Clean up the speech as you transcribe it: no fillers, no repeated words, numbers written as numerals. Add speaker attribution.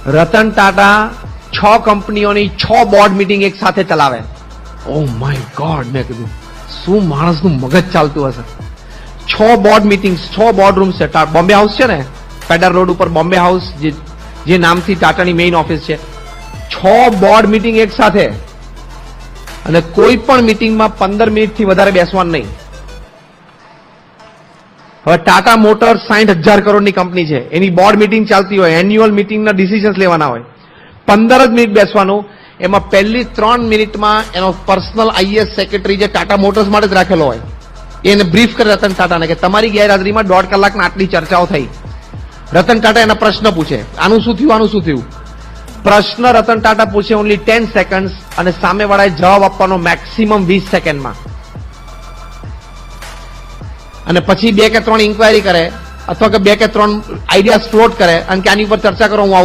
Speaker 1: રતન ટાટા 6 કંપનીઓની 6 board meeting એક સાથે ચલાવે. ઓ માય ગોડ, મેં કીધું શું માણસનું મગજ ચાલતું હશે. 6 બોર્ડ મીટિંગ, 6 બોર્ડ રૂમ છે. બોમ્બે હાઉસ છે ને, પેડર રોડ ઉપર બોમ્બે હાઉસ, જે નામથી ટાટાની મેઇન ઓફિસ છે. 6 બોર્ડ મીટિંગ એક સાથે, અને કોઈ પણ મીટિંગમાં 15 મિનિટથી વધારે બેસવાનું નહીં. હવે ટાટા મોટર્સ 60,000 કરોડની કંપની છે, એની બોર્ડ મીટિંગ ચાલતી હોય, એન્યુઅલ મીટિંગના ડિસિઝન્સ લેવાના હોય, 15 જ મિનિટ બેસવાનું. એમાં પહેલી 3 મિનિટમાં એનો પર્સનલ આઈએસ સેક્રેટરી જે ટાટા મોટર્સ માટે જ રાખેલો હોય, એને બ્રીફ કરે રતન ટાટાને કે તમારી ગેરહાજરીમાં 1.5 કલાકના આટલી ચર્ચાઓ થઈ. રતન ટાટા એના પ્રશ્ન પૂછે, આનું શું થયું, આનું શું થયું. પ્રશ્ન રતન ટાટા પૂછે ઓનલી 10 સેકન્ડ, અને સામેવાળાએ જવાબ આપવાનો મેક્સિમમ 20 સેકન્ડમાં. અને પછી 2 કે 3 ઇન્ક્વાયરી કરે, અથવા કે 2 કે 3 આઈડિયાઝ ફ્લોટ કરે, અને કે આની ઉપર ચર્ચા કરો, હું